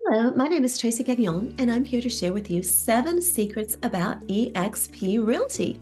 Hello, my name is Tracy Gagnon, and I'm here to share with you 7 secrets about eXp Realty.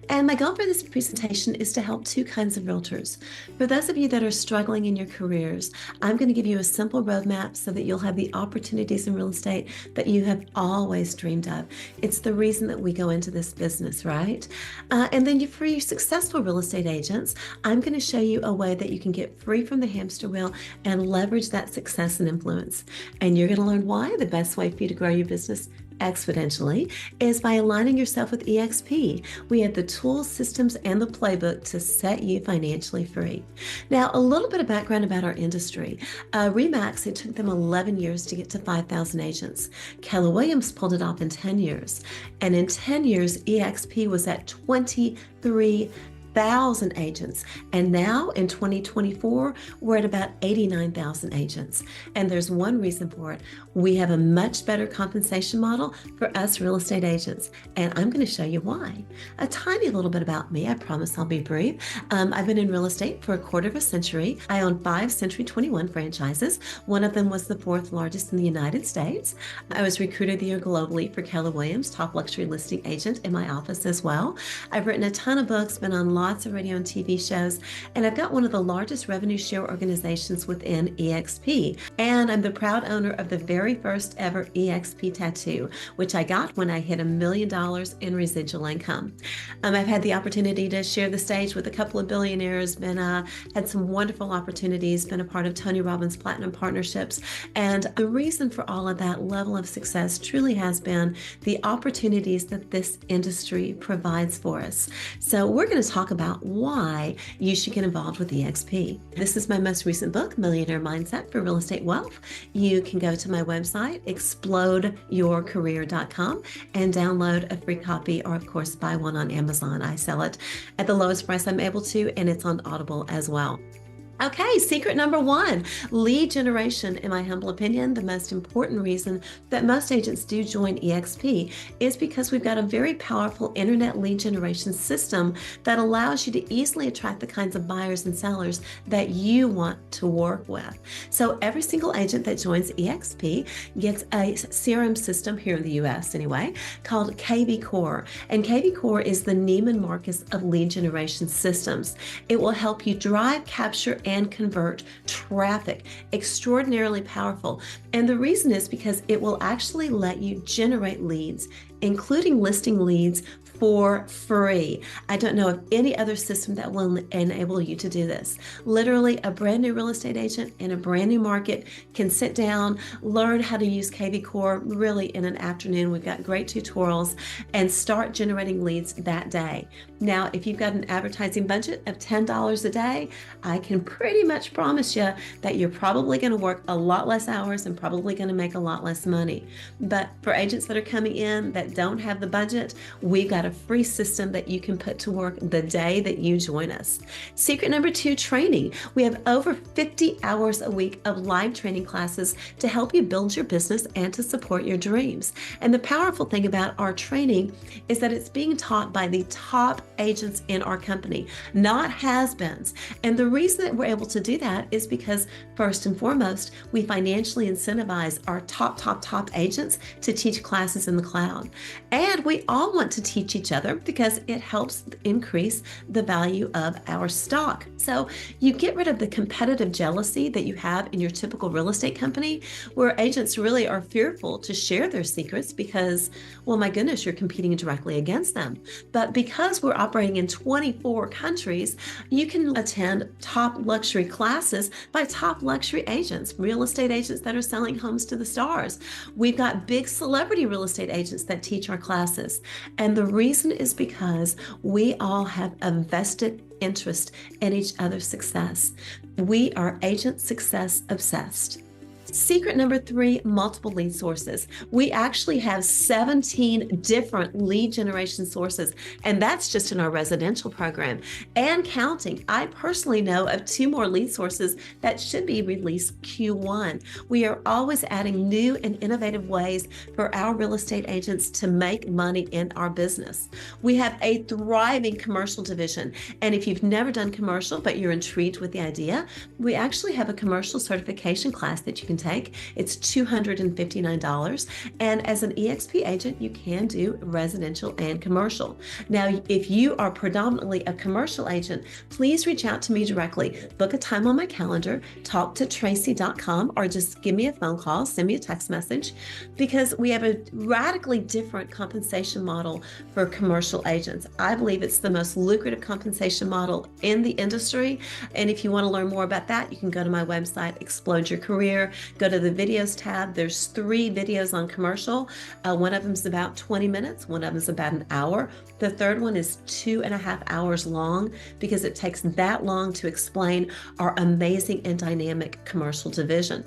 And my goal for this presentation is to help 2 kinds of realtors. For those of you that are struggling in your careers, I'm going to give you a simple roadmap so that you'll have the opportunities in real estate that you have always dreamed of. It's the reason that we go into this business, right? And then for your successful real estate agents, I'm going to show you a way that you can get free from the hamster wheel and leverage that success and influence. And you're going to learn why the best way for you to grow your business exponentially is by aligning yourself with eXp. We have the tools, systems, and the playbook to set you financially free. Now, a little bit of background about our industry. Remax, it took them 11 years to get to 5,000 agents. Keller Williams pulled it off in 10 years. And in 10 years, eXp was at 23,000 agents. And now in 2024, we're at about 89,000 agents. And there's one reason for it. We have a much better compensation model for us real estate agents. And I'm going to show you why. A tiny little bit about me. I promise I'll be brief. I've been in real estate for a quarter of a century. I own 5 Century 21 franchises. One of them was the 4th largest in the United States. I was Recruiter of the Year globally for Keller Williams, top luxury listing agent in my office as well. I've written a ton of books, been on lots of radio and TV shows, and I've got one of the largest revenue share organizations within eXp. And I'm the proud owner of the very first ever eXp tattoo, which I got when I hit $1 million in residual income. I've had the opportunity to share the stage with a couple of billionaires, had some wonderful opportunities, been a part of Tony Robbins Platinum Partnerships. And the reason for all of that level of success truly has been the opportunities that this industry provides for us. So we're going to talk about why you should get involved with eXp. This is my most recent book, Millionaire Mindset for Real Estate Wealth. You can go to my website, explodeyourcareer.com, and download a free copy, or of course, buy one on Amazon. I sell it at the lowest price I'm able to, and it's on Audible as well. Okay, secret number 1, lead generation. In my humble opinion, the most important reason that most agents do join eXp is because we've got a very powerful internet lead generation system that allows you to easily attract the kinds of buyers and sellers that you want to work with. So every single agent that joins eXp gets a CRM system here in the US anyway, called KV Core. And KV Core is the Neiman Marcus of lead generation systems. It will help you drive, capture, and convert traffic. Extraordinarily powerful. And the reason is because it will actually let you generate leads, including listing leads, for free. I don't know of any other system that will enable you to do this. Literally, a brand new real estate agent in a brand new market can sit down, learn how to use KV Core really in an afternoon. We've got great tutorials, and start generating leads that day. Now, if you've got an advertising budget of $10 a day, I can pretty much promise you that you're probably going to work a lot less hours and probably going to make a lot less money. But for agents that are coming in that don't have the budget, we've got a free system that you can put to work the day that you join us. Secret number 2, training. We have over 50 hours a week of live training classes to help you build your business and to support your dreams. And the powerful thing about our training is that it's being taught by the top agents in our company, not has-beens. And the reason that we're able to do that is because, first and foremost, we financially incentivize our top agents to teach classes in the cloud. And we all want to teach each other because it helps increase the value of our stock. So you get rid of the competitive jealousy that you have in your typical real estate company, where agents really are fearful to share their secrets because, well, my goodness, you're competing directly against them. But because we're operating in 24 countries, you can attend top luxury classes by top luxury agents, real estate agents that are selling homes to the stars. We've got big celebrity real estate agents that teach our classes. And the reason is because we all have a vested interest in each other's success. We are agent success obsessed. Secret number 3, multiple lead sources. We actually have 17 different lead generation sources, and that's just in our residential program and counting. I personally know of 2 more lead sources that should be released Q1. We are always adding new and innovative ways for our real estate agents to make money in our business. We have a thriving commercial division, and if you've never done commercial but you're intrigued with the idea, we actually have a commercial certification class that you can can take. It's $259. And as an eXp agent, you can do residential and commercial. Now, if you are predominantly a commercial agent, please reach out to me directly. Book a time on my calendar, talk to tracy.com, or just give me a phone call, send me a text message, because we have a radically different compensation model for commercial agents. I believe it's the most lucrative compensation model in the industry. And if you want to learn more about that, you can go to my website, Explode Your Career, go to the videos tab. There's 3 videos on commercial. One of them is about 20 minutes. One of them is about an hour. The third one is 2.5 hours long, because it takes that long to explain our amazing and dynamic commercial division.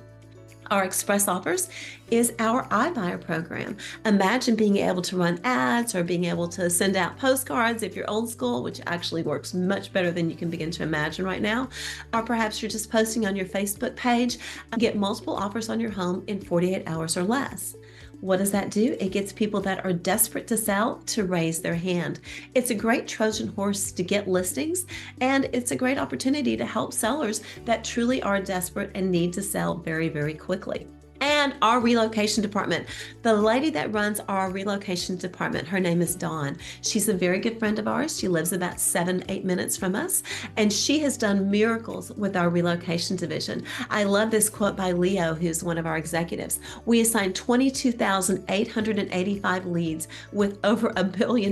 Our Express Offers is our iBuyer program. Imagine being able to run ads or being able to send out postcards if you're old school, which actually works much better than you can begin to imagine right now. Or perhaps you're just posting on your Facebook page, get multiple offers on your home in 48 hours or less. What does that do? It gets people that are desperate to sell to raise their hand. It's a great Trojan horse to get listings, and it's a great opportunity to help sellers that truly are desperate and need to sell very, very quickly. And our relocation department, the lady that runs our relocation department, her name is Dawn. She's a very good friend of ours. She lives about 7-8 minutes from us, and she has done miracles with our relocation division. I love this quote by Leo, who's one of our executives. We assigned 22,885 leads with over $1 billion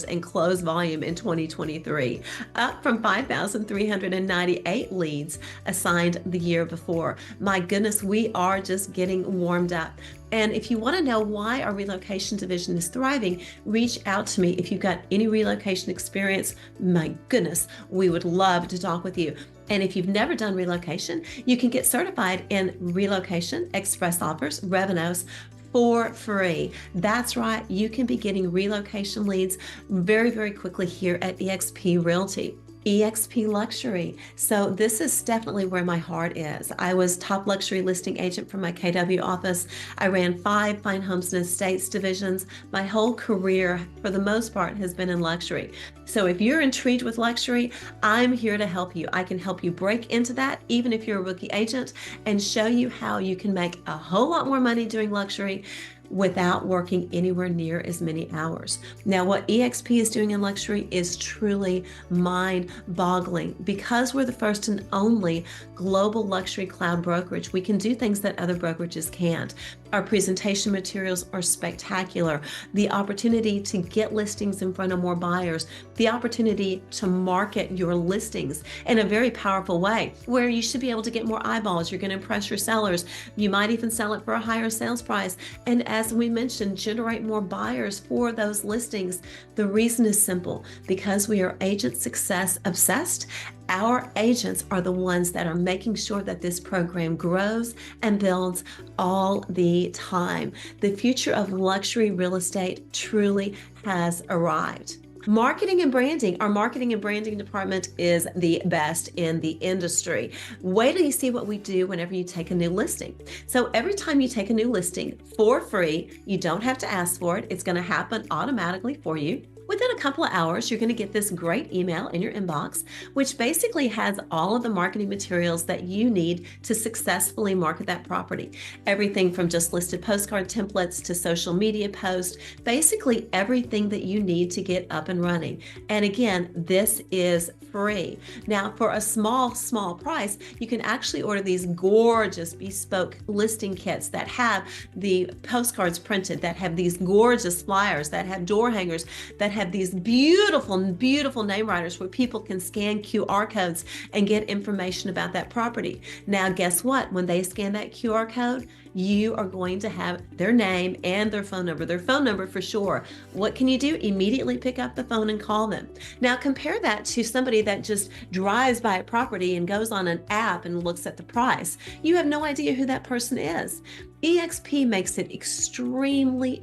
in closed volume in 2023, up from 5,398 leads assigned the year before. My goodness, we are just getting warmed up. And if you want to know why our relocation division is thriving, reach out to me. If you've got any relocation experience, my goodness, we would love to talk with you. And if you've never done relocation, you can get certified in relocation, express offers, revenues, for free. That's right, you can be getting relocation leads very, very quickly here at eXpRealty. eXp Luxury. So this is definitely where my heart is. I was top luxury listing agent for my KW office. I ran 5 fine homes and estates divisions. My whole career, for the most part, has been in luxury. So if you're intrigued with luxury, I'm here to help you. I can help you break into that, even if you're a rookie agent, and show you how you can make a whole lot more money doing luxury without working anywhere near as many hours. Now, what eXp is doing in luxury is truly mind-boggling. Because we're the first and only global luxury cloud brokerage, we can do things that other brokerages can't. Our presentation materials are spectacular. The opportunity to get listings in front of more buyers, the opportunity to market your listings in a very powerful way, where you should be able to get more eyeballs. You're going to impress your sellers. You might even sell it for a higher sales price. And as we mentioned, generate more buyers for those listings. The reason is simple: because we are agent success obsessed. Our agents are the ones that are making sure that this program grows and builds all the time. The future of luxury real estate truly has arrived. Marketing and branding. Our marketing and branding department is the best in the industry. Wait till you see what we do whenever you take a new listing. So every time you take a new listing for free, you don't have to ask for it. It's going to happen automatically for you. Within a couple of hours, you're going to get this great email in your inbox, which basically has all of the marketing materials that you need to successfully market that property. Everything from just listed postcard templates to social media posts, basically everything that you need to get up and running. And again, this is free. Now, for a small price, you can actually order these gorgeous bespoke listing kits that have the postcards printed, that have these gorgeous flyers, that have door hangers, that have these beautiful name writers where people can scan QR codes and get information about that property. Now, guess what? When they scan that QR code, you are going to have their name and their phone number for sure. What can you do? Immediately pick up the phone and call them. Now, compare that to somebody that just drives by a property and goes on an app and looks at the price. You have no idea who that person is. eXp makes it extremely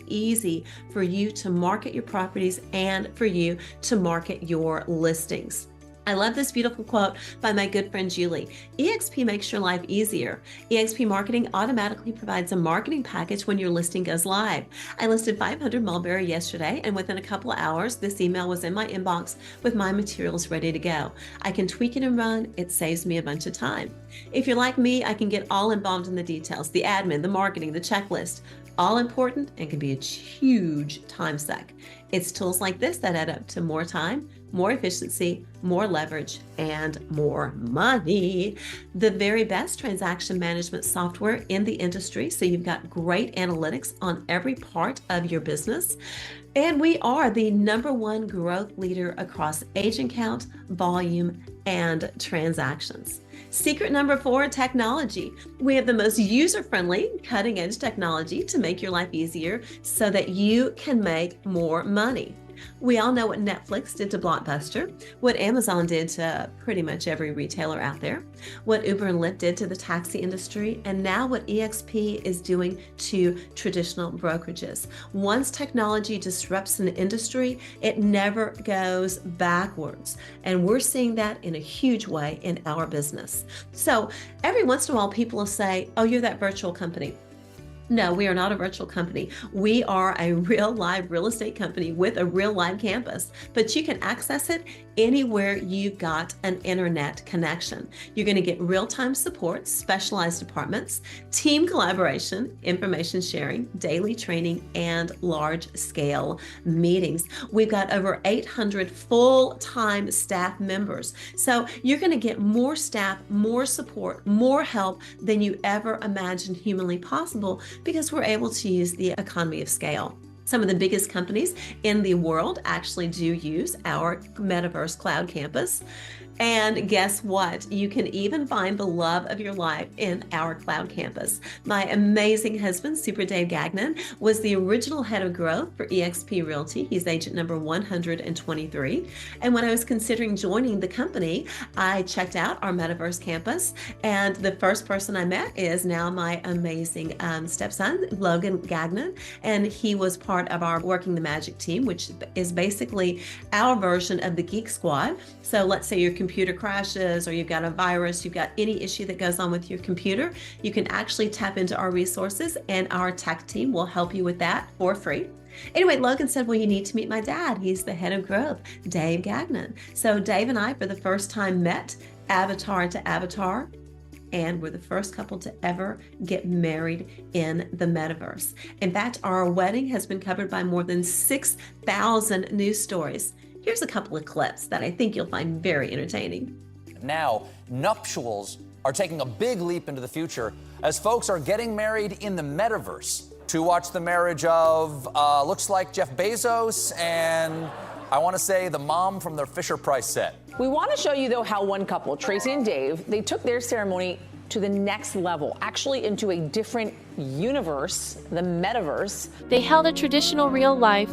easy for you to market your properties and for you to market your listings. I love this beautiful quote by my good friend Julie. eXp makes your life easier. eXp Marketing automatically provides a marketing package when your listing goes live. I listed 500 mulberry yesterday, and within a couple of hours, this email was in my inbox with my materials ready to go. I can tweak it and run. It saves me a bunch of time. If you're like me, I can get all involved in the details, the admin, the marketing, the checklist. All important and can be a huge time suck. It's tools like this that add up to more time, more efficiency, more leverage, and more money. The very best transaction management software in the industry. So you've got great analytics on every part of your business. And we are the #1 growth leader across agent count, volume, and transactions. Secret number 4, technology. We have the most user-friendly, cutting-edge technology to make your life easier so that you can make more money. We all know what Netflix did to Blockbuster, what Amazon did to pretty much every retailer out there, what Uber and Lyft did to the taxi industry, and now what eXp is doing to traditional brokerages. Once technology disrupts an industry, it never goes backwards. And we're seeing that in a huge way in our business. So every once in a while, people will say, oh, you're that virtual company. No, we are not a virtual company. We are a real live real estate company with a real live campus, but you can access it anywhere you've got an internet connection. You're going to get real-time support, specialized departments, team collaboration, information sharing, daily training, and large-scale meetings. We've got over 800 full-time staff members. So you're going to get more staff, more support, more help than you ever imagined humanly possible, because we're able to use the economy of scale. Some of the biggest companies in the world actually do use our Metaverse Cloud Campus. And guess what? You can even find the love of your life in our cloud campus. My amazing husband, Super Dave Gagnon, was the original head of growth for eXpRealty. He's agent number 123. And when I was considering joining the company, I checked out our Metaverse campus. And the first person I met is now my amazing stepson, Logan Gagnon. And he was part of our Working the Magic team, which is basically our version of the Geek Squad. So let's say your computer crashes or you've got a virus, you've got any issue that goes on with your computer, you can actually tap into our resources and our tech team will help you with that for free. Anyway, Logan said, well, you need to meet my dad. He's the head of growth, Dave Gagnon. So Dave and I, for the first time, met avatar to avatar, and we're the first couple to ever get married in the metaverse. In fact, our wedding has been covered by more than 6,000 news stories. Here's a couple of clips that I think you'll find very entertaining. Now, nuptials are taking a big leap into the future as folks are getting married in the metaverse. To watch the marriage of, looks like Jeff Bezos and I want to say the mom from the Fisher-Price set. We want to show you, though, how one couple, Tracy and Dave, they took their ceremony to the next level, actually into a different universe, the metaverse. They held a traditional real-life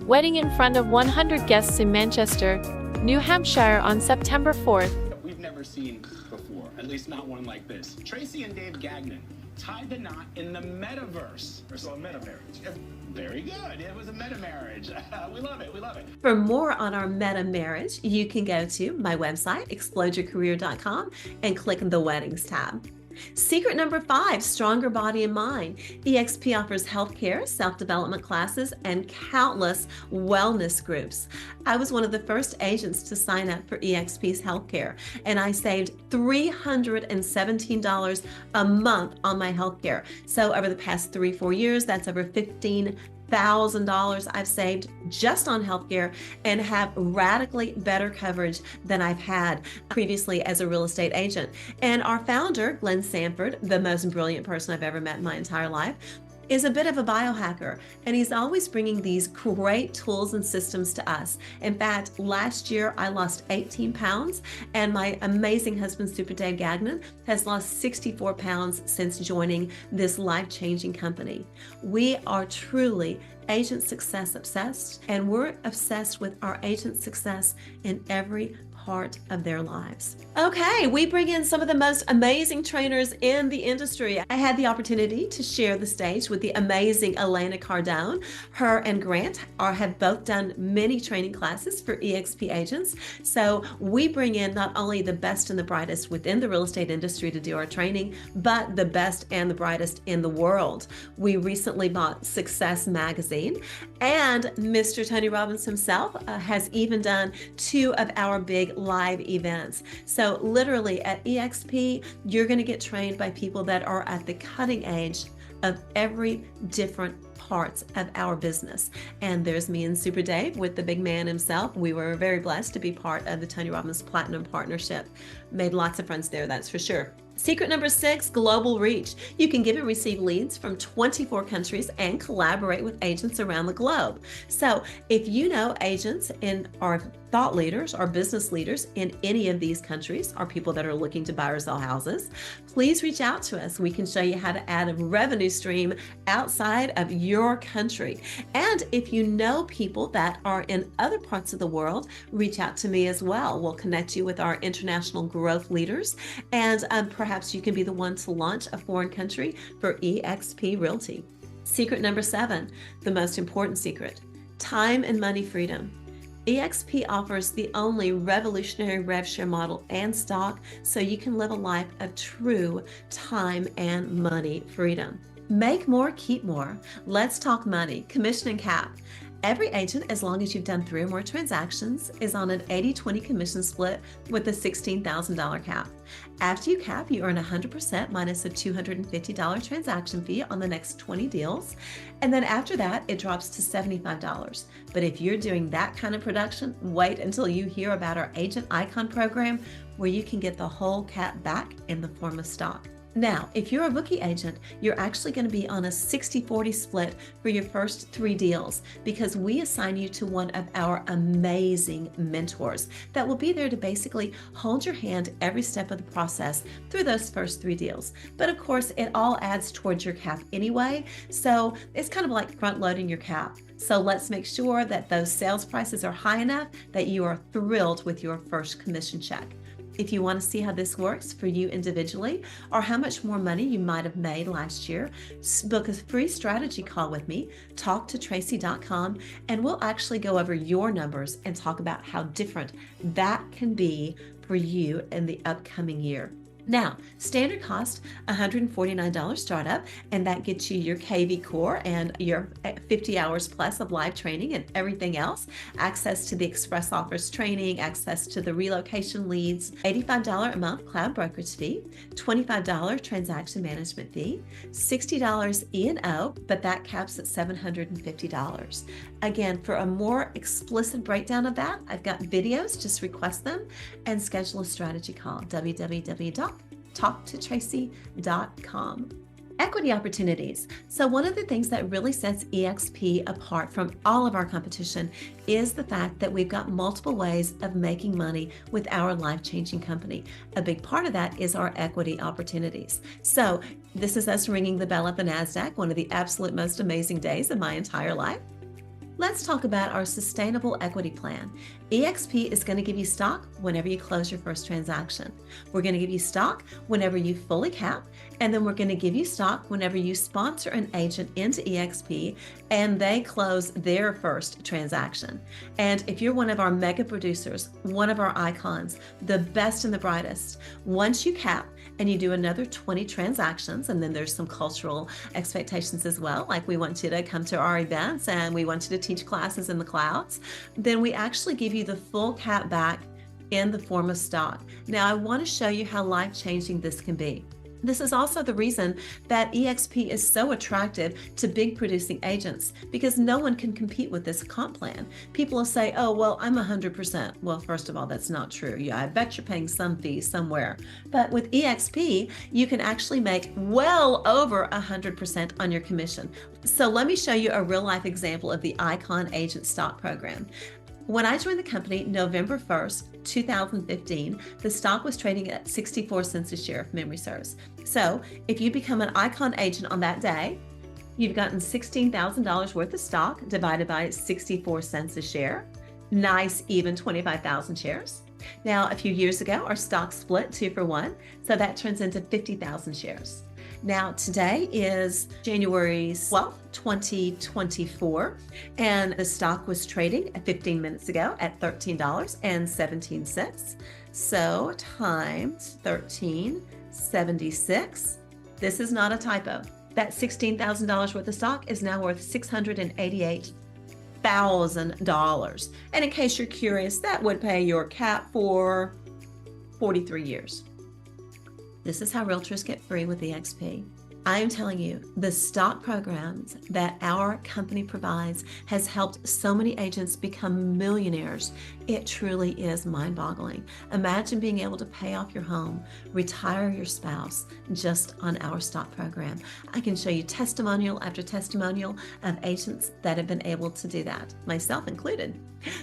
wedding in front of 100 guests in Manchester, New Hampshire on September 4th. We've never seen before, at least not one like this. Tracy and Dave Gagnon tied the knot in the metaverse. So a meta marriage. Very good. It was a meta marriage. We love it. We love it. For more on our meta marriage, you can go to my website, explodeyourcareer.com, and click the weddings tab. Secret number 5, stronger body and mind. eXp offers healthcare, self-development classes, and countless wellness groups. I was one of the first agents to sign up for eXp's healthcare, and I saved $317 a month on my healthcare. So over the past 3-4 years, that's over $15,000 I've saved just on healthcare and have radically better coverage than I've had previously as a real estate agent. And our founder, Glenn Sanford, the most brilliant person I've ever met in my entire life, is a bit of a biohacker, and he's always bringing these great tools and systems to us. In fact, last year I lost 18 pounds, and my amazing husband, Super Dave Gagnon, has lost 64 pounds since joining this life-changing company. We are truly agent success obsessed, and we're obsessed with our agent success in every part of their lives. Okay, we bring in some of the most amazing trainers in the industry. I had the opportunity to share the stage with the amazing Elena Cardone. Her and Grant have both done many training classes for eXp agents. So we bring in not only the best and the brightest within the real estate industry to do our training, but the best and the brightest in the world. We recently bought Success Magazine, and Mr. Tony Robbins himself has even done 2 of our big live events. So literally at eXp, you're going to get trained by people that are at the cutting edge of every different parts of our business. And there's me and Super Dave with the big man himself. We were very blessed to be part of the Tony Robbins Platinum Partnership. Made lots of friends there, that's for sure. Secret number 6, global reach. You can give and receive leads from 24 countries and collaborate with agents around the globe. So if you know agents and are thought leaders or business leaders in any of these countries, or people that are looking to buy or sell houses, please reach out to us. We can show you how to add a revenue stream outside of your country. And if you know people that are in other parts of the world, reach out to me as well. We'll connect you with our international growth leaders, and perhaps you can be the one to launch a foreign country for eXpRealty. Secret number 7, the most important secret: time and money freedom. eXp offers the only revolutionary rev share model and stock, so you can live a life of true time and money freedom. Make more, keep more. Let's talk money, commission and cap. Every agent, as long as you've done 3 or more transactions, is on an 80-20 commission split with a $16,000 cap. After you cap, you earn 100% minus a $250 transaction fee on the next 20 deals. And then after that, it drops to $75. But if you're doing that kind of production, wait until you hear about our Agent Icon program, where you can get the whole cap back in the form of stock. Now, if you're a bookie agent, you're actually going to be on a 60-40 split for your first 3 deals, because we assign you to one of our amazing mentors that will be there to basically hold your hand every step of the process through those first 3 deals. But of course, it all adds towards your cap anyway, so it's kind of like front loading your cap. So let's make sure that those sales prices are high enough that you are thrilled with your first commission check. If you want to see how this works for you individually, or how much more money you might have made last year, book a free strategy call with me, talktotracy.com, and we'll actually go over your numbers and talk about how different that can be for you in the upcoming year. Now, standard cost, $149 startup, and that gets you your KV core and your 50 hours plus of live training and everything else, access to the express offers training, access to the relocation leads, $85 a month cloud brokerage fee, $25 transaction management fee, $60 E&O, but that caps at $750. Again, for a more explicit breakdown of that, I've got videos, just request them and schedule a strategy call, www.talktotracy.com. Equity opportunities. So one of the things that really sets eXp apart from all of our competition is the fact that we've got multiple ways of making money with our life-changing company. A big part of that is our equity opportunities. So this is us ringing the bell at the NASDAQ, one of the absolute most amazing days of my entire life. Let's talk about our sustainable equity plan. eXp is going to give you stock whenever you close your first transaction. We're going to give you stock whenever you fully cap, and then we're going to give you stock whenever you sponsor an agent into eXp and they close their first transaction. And if you're one of our mega producers, one of our icons, the best and the brightest, once you cap and you do another 20 transactions, and then there's some cultural expectations as well, like we want you to come to our events and we want you to teach classes in the clouds, then we actually give you the full cap back in the form of stock. Now, I want to show you how life-changing this can be. This is also the reason that eXp is so attractive to big producing agents, because no one can compete with this comp plan. People will say, oh, well, I'm 100%. Well, first of all, that's not true. Yeah, I bet you're paying some fee somewhere. But with eXp, you can actually make well over 100% on your commission. So let me show you a real life example of the Icon Agent Stock Program. When I joined the company November 1st, 2015, the stock was trading at 64 cents a share if memory serves. So if you become an Icon agent on that day, you've gotten $16,000 worth of stock divided by 64 cents a share. Nice, even 25,000 shares. Now, a few years ago, our stock split 2-for-1, so that turns into 50,000 shares. Now, today is January 12th, 2024, and the stock was trading 15 minutes ago at $13.17. So times 1376. This is not a typo. That $16,000 worth of stock is now worth $688,000. And in case you're curious, that would pay your cap for 43 years. This is how realtors get free with eXp. I am telling you, the stock programs that our company provides has helped so many agents become millionaires. It truly is mind-boggling. Imagine being able to pay off your home, retire your spouse just on our stock program. I can show you testimonial after testimonial of agents that have been able to do that, myself included.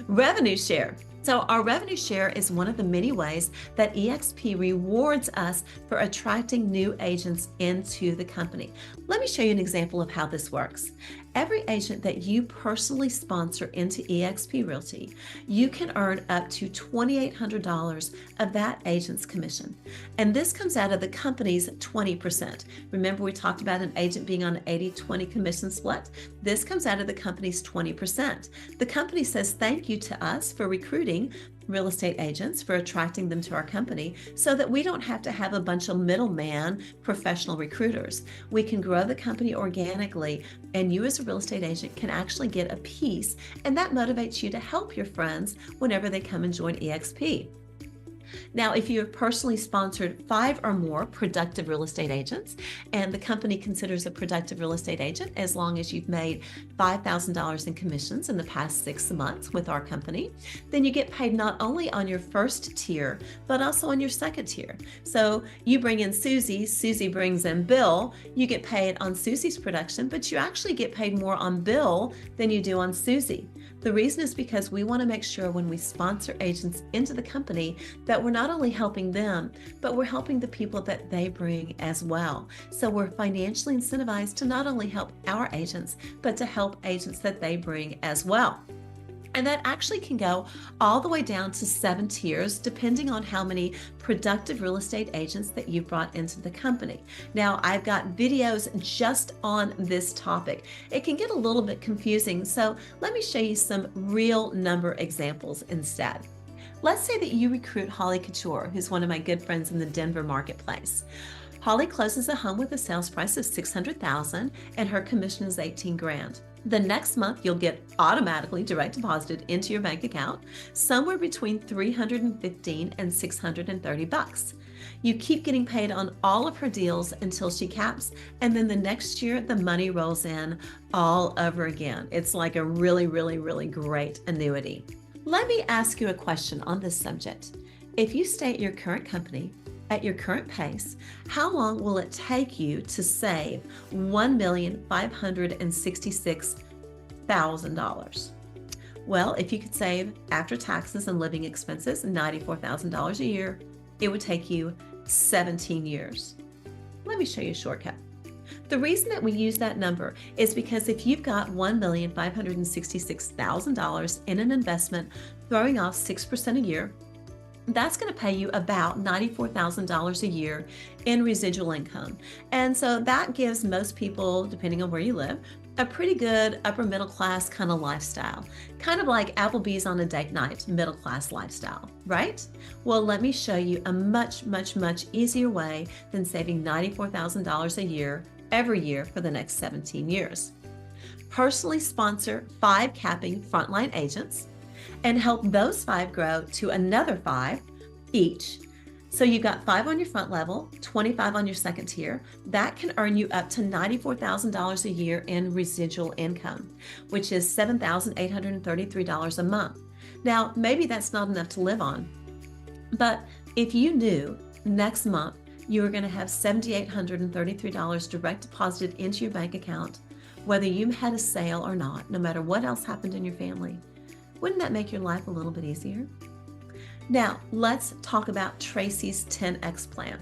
Revenue share. So our revenue share is one of the many ways that eXp rewards us for attracting new agents into the company. Let me show you an example of how this works. Every agent that you personally sponsor into eXpRealty, you can earn up to $2,800 of that agent's commission. And this comes out of the company's 20%. Remember, we talked about an agent being on an 80-20 commission split? This comes out of the company's 20%. The company says thank you to us for recruiting real estate agents, for attracting them to our company, so that we don't have to have a bunch of middleman professional recruiters. We can grow the company organically, and you as a real estate agent can actually get a piece, and that motivates you to help your friends whenever they come and join eXp. Now, if you have personally sponsored 5 or more productive real estate agents, and the company considers a productive real estate agent as long as you've made $5,000 in commissions in the past 6 months with our company, then you get paid not only on your first tier, but also on your second tier. So you bring in Susie, Susie brings in Bill, you get paid on Susie's production, but you actually get paid more on Bill than you do on Susie. The reason is because we want to make sure when we sponsor agents into the company that we're not only helping them, but we're helping the people that they bring as well. So we're financially incentivized to not only help our agents, but to help agents that they bring as well. And that actually can go all the way down to 7 tiers, depending on how many productive real estate agents that you've brought into the company. Now, I've got videos just on this topic. It can get a little bit confusing, so let me show you some real number examples instead. Let's say that you recruit Holly Couture, who's one of my good friends in the Denver marketplace. Holly closes a home with a sales price of $600,000 and her commission is $18,000. The next month, you'll get automatically direct deposited into your bank account somewhere between $315 and $630. You keep getting paid on all of her deals until she caps, and then the next year, the money rolls in all over again. It's like a really, really, really great annuity. Let me ask you a question on this subject. If you stay at your current company, at your current pace, how long will it take you to save $1,566,000? Well, if you could save after taxes and living expenses $94,000 a year, it would take you 17 years. Let me show you a shortcut. The reason that we use that number is because if you've got $1,566,000 in an investment throwing off 6% a year, that's going to pay you about $94,000 a year in residual income. And so that gives most people, depending on where you live, a pretty good upper middle class kind of lifestyle. Kind of like Applebee's on a date night, middle class lifestyle, right? Well, let me show you a much, much, much easier way than saving $94,000 a year every year for the next 17 years. Personally sponsor 5 capping frontline agents and help those 5 grow to another 5 each. So you've got 5 on your front level, 25 on your second tier. That can earn you up to $94,000 a year in residual income, which is $7,833 a month. Now, maybe that's not enough to live on, but if you knew next month you were going to have $7,833 direct deposited into your bank account, whether you had a sale or not, no matter what else happened in your family, wouldn't that make your life a little bit easier? Now, let's talk about Tracy's 10X plan.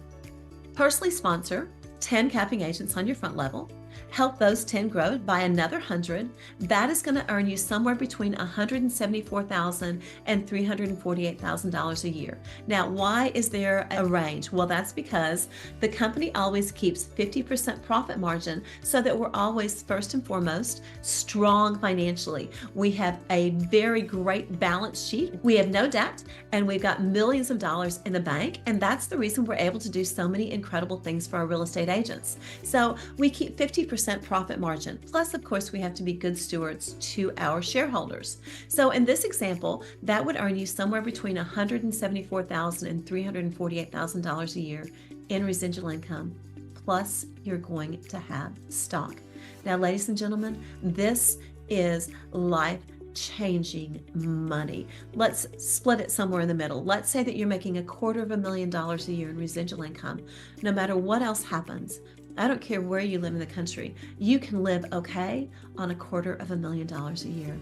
Personally sponsor 10 capping agents on your front level, help those 10 grow by another 100, that is going to earn you somewhere between $174,000 and $348,000 a year. Now, why is there a range? Well, that's because the company always keeps 50% profit margin so that we're always, first and foremost, strong financially. We have a very great balance sheet. We have no debt, and we've got millions of dollars in the bank. And that's the reason we're able to do so many incredible things for our real estate agents. So we keep 50% profit margin. Plus, of course, we have to be good stewards to our shareholders. So in this example, that would earn you somewhere between $174,000 and $348,000 a year in residual income. Plus, you're going to have stock. Now, ladies and gentlemen, this is life-changing money. Let's split it somewhere in the middle. Let's say that you're making $250,000 a year in residual income. No matter what else happens, I don't care where you live in the country, you can live okay on $250,000 a year.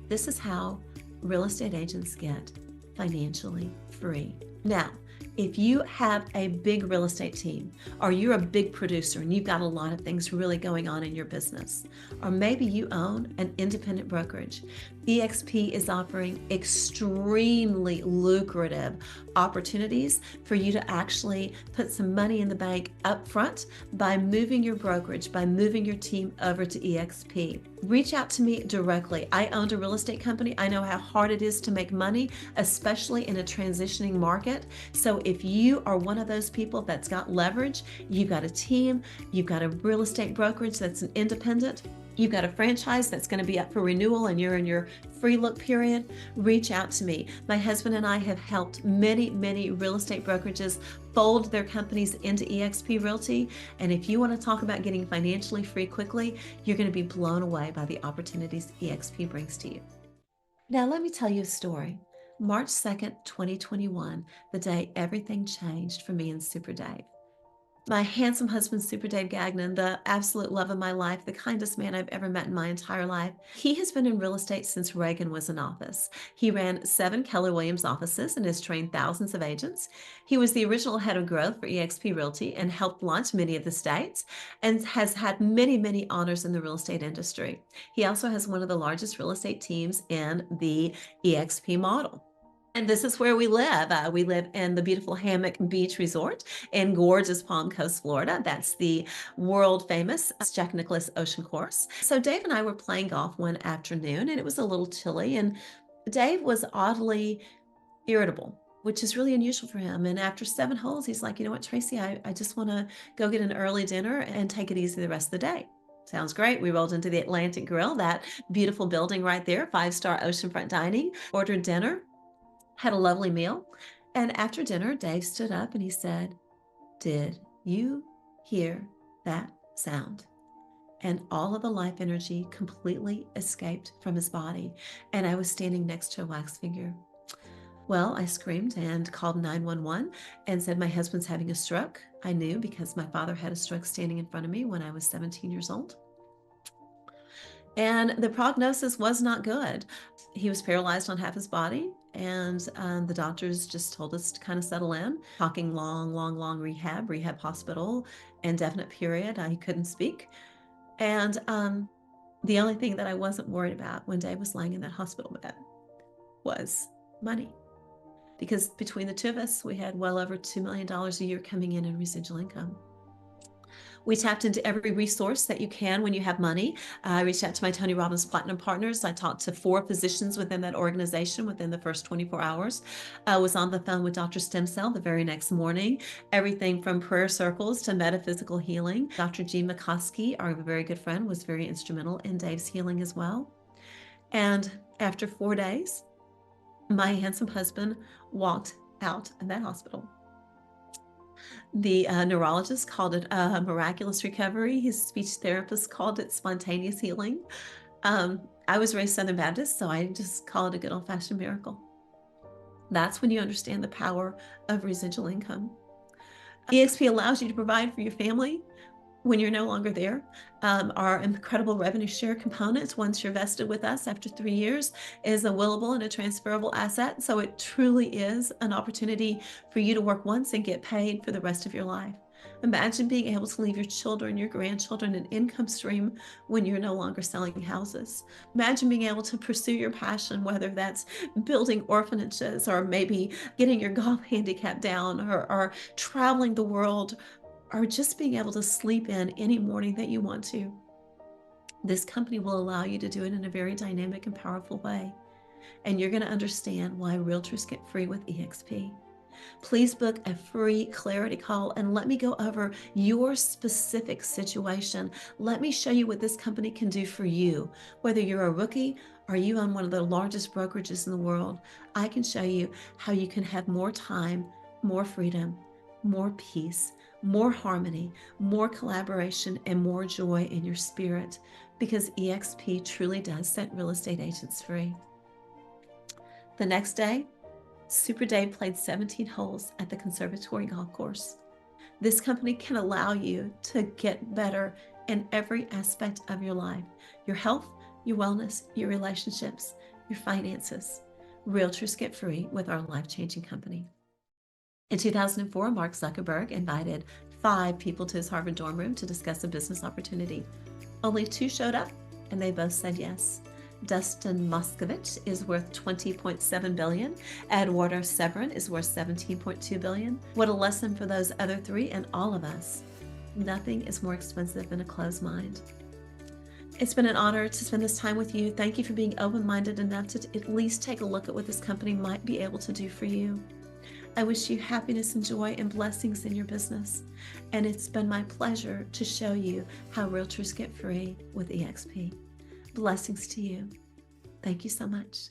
This is how real estate agents get financially free. Now, if you have a big real estate team, or you're a big producer and you've got a lot of things really going on in your business, or maybe you own an independent brokerage, eXp is offering extremely lucrative opportunities for you to actually put some money in the bank up front by moving your brokerage, by moving your team over to eXp. Reach out to me directly. I owned a real estate company. I know how hard it is to make money, especially in a transitioning market. So if you are one of those people that's got leverage, you've got a team, you've got a real estate brokerage that's an independent, you've got a franchise that's going to be up for renewal and you're in your free look period, reach out to me. My husband and I have helped many real estate brokerages fold their companies into eXpRealty. And if you want to talk about getting financially free quickly, you're going to be blown away by the opportunities eXp brings to you. Now, let me tell you a story. March 2nd, 2021, the day everything changed for me and Super Dave. My handsome husband, Super Dave Gagnon, the absolute love of my life, the kindest man I've ever met in my entire life. He has been in real estate since Reagan was in office. He ran 7 Keller Williams offices and has trained thousands of agents. He was the original head of growth for eXpRealty and helped launch many of the states and has had many honors in the real estate industry. He also has one of the largest real estate teams in the eXp model. And this is where we live. We live in the beautiful Hammock Beach Resort in gorgeous Palm Coast, Florida. That's the world famous Jack Nicklaus Ocean Course. So Dave and I were playing golf one afternoon and it was a little chilly and Dave was oddly irritable, which is really unusual for him. And after 7 holes, he's like, you know what, Tracy, I just want to go get an early dinner and take it easy the rest of the day. Sounds great. We rolled into the Atlantic Grill, that beautiful building right there, 5-star oceanfront dining, ordered dinner, had a lovely meal. And after dinner, Dave stood up and he said, "Did you hear that sound?" And all of the life energy completely escaped from his body. And I was standing next to a wax figure. Well, I screamed and called 911 and said my husband's having a stroke. I knew because my father had a stroke standing in front of me when I was 17 years old. And the prognosis was not good. He was paralyzed on half his body, and the doctors just told us to kind of settle in, talking long rehab hospital, indefinite period. I couldn't speak. And the only thing that I wasn't worried about when Dave was lying in that hospital bed was money. Because between the two of us, we had well over $2 million a year coming in residual income. We tapped into every resource that you can when you have money. I reached out to my Tony Robbins Platinum Partners. I talked to 4 physicians within that organization within the first 24 hours. I was on the phone with Dr. Stem Cell the very next morning. Everything from prayer circles to metaphysical healing. Dr. G. McCoskey, our very good friend, was very instrumental in Dave's healing as well. And after 4 days, my handsome husband walked out of that hospital. The neurologist called it a miraculous recovery. His speech therapist called it spontaneous healing. I was raised Southern Baptist, so I just call it a good old-fashioned miracle. That's when you understand the power of residual income. eXp allows you to provide for your family when you're no longer there. Our incredible revenue share components, once you're vested with us after 3 years, is a willable and a transferable asset. So it truly is an opportunity for you to work once and get paid for the rest of your life. Imagine being able to leave your children, your grandchildren an income stream when you're no longer selling houses. Imagine being able to pursue your passion, whether that's building orphanages or maybe getting your golf handicap down or traveling the world or just being able to sleep in any morning that you want to. This company will allow you to do it in a very dynamic and powerful way. And you're going to understand why realtors get free with eXp. Please book a free clarity call and let me go over your specific situation. Let me show you what this company can do for you. Whether you're a rookie or you own one of the largest brokerages in the world, I can show you how you can have more time, more freedom, more peace, more harmony, more collaboration, and more joy in your spirit, because eXp truly does set real estate agents free. The next day, Super Dave played 17 holes at the Conservatory Golf Course. This company can allow you to get better in every aspect of your life: your health, your wellness, your relationships, your finances. Realtors get free with our life-changing company. In 2004, Mark Zuckerberg invited 5 people to his Harvard dorm room to discuss a business opportunity. Only 2 showed up, and they both said yes. Dustin Moskovich is worth $20.7 billion. Eduardo Severin is worth $17.2 billion. What a lesson for those other 3 and all of us. Nothing is more expensive than a closed mind. It's been an honor to spend this time with you. Thank you for being open-minded enough to at least take a look at what this company might be able to do for you. I wish you happiness and joy and blessings in your business. And it's been my pleasure to show you how realtors get free with eXp. Blessings to you. Thank you so much.